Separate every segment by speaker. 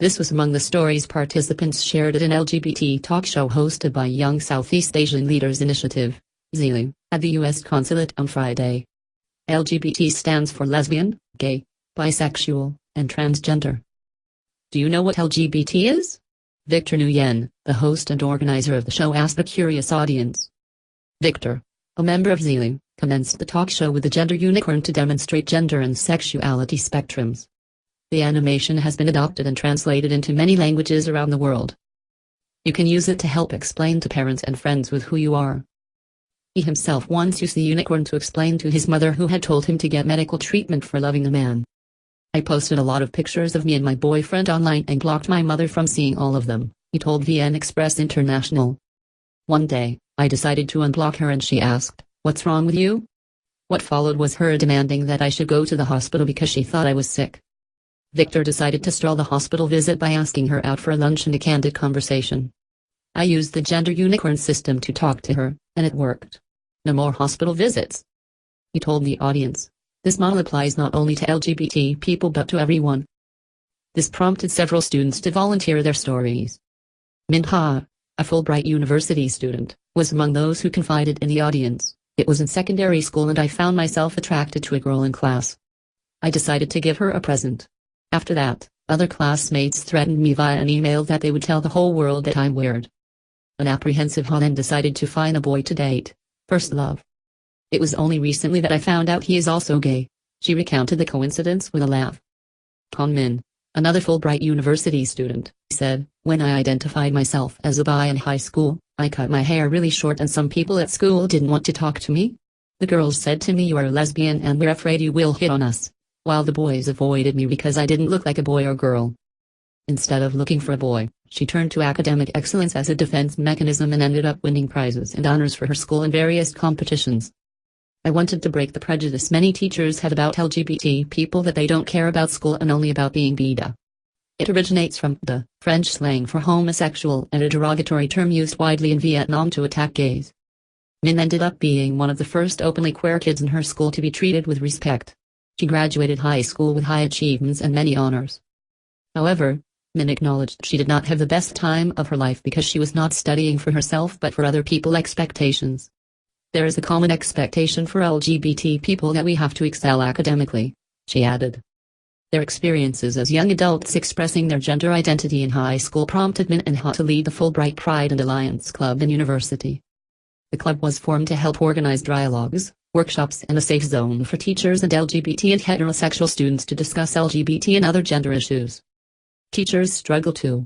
Speaker 1: This was among the stories participants shared at an LGBT talk show hosted by Young Southeast Asian Leaders Initiative, YSEALI, at the U.S. consulate on Friday. LGBT stands for lesbian, gay, bisexual, and transgender. Do you know what LGBT is? Victor Nguyen, the host and organizer of the show, asked a curious audience. Victor, a member of YSEALI, commenced the talk show with the gender unicorn to demonstrate gender and sexuality spectrums. The animation has been adopted and translated into many languages around the world. You can use it to help explain to parents and friends with who you are. He himself once used the unicorn to explain to his mother, who had told him to get medical treatment for loving a man. I posted a lot of pictures of me and my boyfriend online and blocked my mother from seeing all of them, he told VnExpress International. One day, I decided to unblock her and she asked, "What's wrong with you?" What followed was her demanding that I should go to the hospital because she thought I was sick. Victor decided to stall the hospital visit by asking her out for a lunch and a candid conversation. I used the gender unicorn system to talk to her, and it worked. No more hospital visits, he told the audience. This model applies not only to LGBT people but to everyone. This prompted several students to volunteer their stories. Minha, a Fulbright University student, was among those who confided in the audience. It was in secondary school and I found myself attracted to a girl in class. I decided to give her a present. After that, other classmates threatened me via an email that they would tell the whole world that I'm weird. An apprehensive Nguyen decided to find a boy to date. First love. It was only recently that I found out he is also gay, she recounted the coincidence with a laugh. Nguyen, another Fulbright University student, said, "When I identified myself as a bi in high school, I cut my hair really short and some people at school didn't want to talk to me. The girls said to me, 'You are a lesbian and we're afraid you will hit on us,' while the boys avoided me because I didn't look like a boy or girl." Instead of looking for a boy, she turned to academic excellence as a defense mechanism and ended up winning prizes and honors for her school in various competitions. I wanted to break the prejudice many teachers have about LGBT people that they don't care about school and only about being bida. It originates from the French slang for homosexual and a derogatory term used widely in Vietnam to attack gays. Min ended up being one of the first openly queer kids in her school to be treated with respect. She graduated high school with high achievements and many honors. However, Min acknowledged she did not have the best time of her life because she was not studying for herself but for other people's expectations. There is a common expectation for LGBT people that we have to excel academically, she added. Their experiences as young adults expressing their gender identity in high school prompted Min and Ha to lead the Fulbright Pride and Alliance Club in university. The club was formed to help organize dialogues, workshops and a safe zone for teachers and LGBT and heterosexual students to discuss LGBT and other gender issues. Teachers struggle too.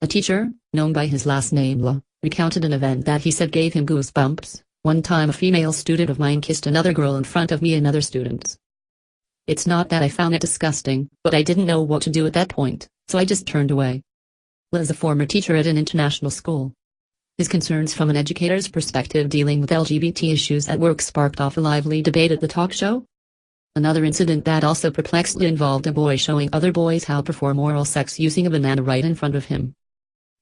Speaker 1: A teacher, known by his last name La, recounted an event that he said gave him goosebumps. "One time a female student of mine kissed another girl in front of me and other students. It's not that I found it disgusting, but I didn't know what to do at that point, so I just turned away." La is a former teacher at an international school. His concerns from an educator's perspective dealing with LGBT issues at work sparked off a lively debate at the talk show. Another incident that also perplexed La involved a boy showing other boys how to perform oral sex using a banana right in front of him.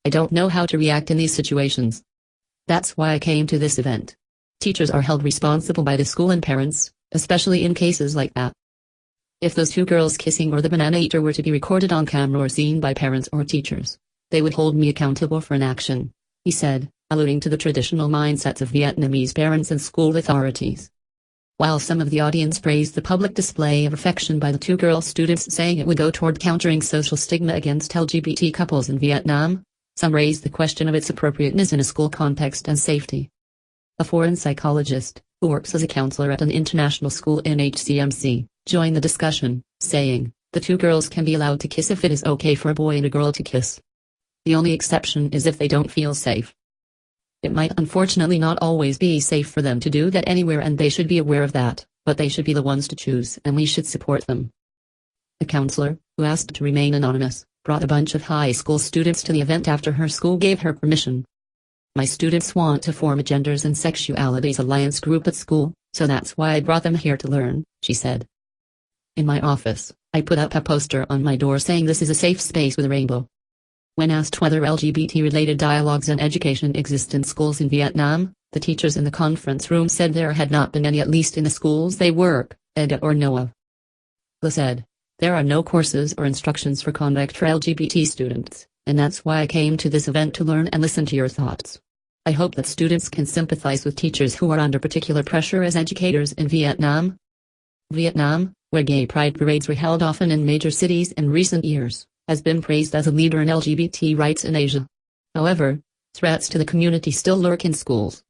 Speaker 1: "I don't know how to react in these situations. That's why I came to this event." Teachers are held responsible by the school and parents, especially in cases like that. If those two girls kissing or the banana eater were to be recorded on camera or seen by parents or teachers, they would hold me accountable for an action, he said, alluding to the traditional mindsets of Vietnamese parents and school authorities. While some of the audience praised the public display of affection by the two girl students, saying it would go toward countering social stigma against LGBT couples in Vietnam, some raised the question of its appropriateness in a school context and safety. A foreign psychologist, who works as a counselor at an international school in HCMC, joined the discussion, saying, "The two girls can be allowed to kiss if it is okay for a boy and a girl to kiss. The only exception is if they don't feel safe. It might unfortunately not always be safe for them to do that anywhere and they should be aware of that, but they should be the ones to choose and we should support them." A counselor, who asked to remain anonymous, brought a bunch of high school students to the event after her school gave her permission. "My students want to form a Genders and Sexualities Alliance group at school, so that's why I brought them here to learn," she said. "In my office, I put up a poster on my door saying this is a safe space with a rainbow." When asked whether LGBT-related dialogues and education exist in schools in Vietnam, the teachers in the conference room said there had not been any, at least in the schools they work, or know of. La said, There are no courses or instructions for conduct for LGBT students, and that's why I came to this event to learn and listen to your thoughts. I hope that students can sympathize with teachers who are under particular pressure as educators in Vietnam. Vietnam, where gay pride parades were held often in major cities in recent years, has been praised as a leader in LGBT rights in Asia. However, threats to the community still lurk in schools.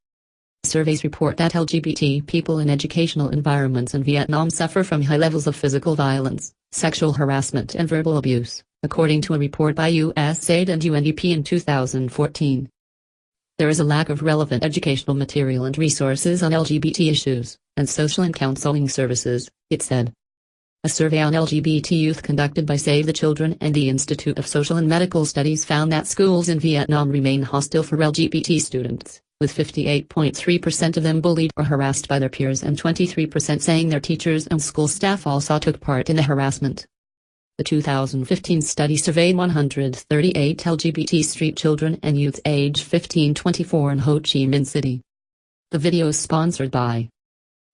Speaker 1: Surveys report that LGBT people in educational environments in Vietnam suffer from high levels of physical violence, sexual harassment and verbal abuse, according to a report by USAID and UNDP in 2014. There is a lack of relevant educational material and resources on LGBT issues, and social and counseling services, it said. A survey on LGBT youth conducted by Save the Children and the Institute of Social and Medical Studies found that schools in Vietnam remain hostile for LGBT students, with 58.3% of them bullied or harassed by their peers and 23% saying their teachers and school staff also took part in the harassment. The 2015 study surveyed 138 LGBT street children and youths aged 15-24 in Ho Chi Minh City. The video is sponsored by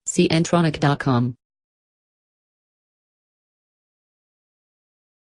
Speaker 1: CNtronic.com.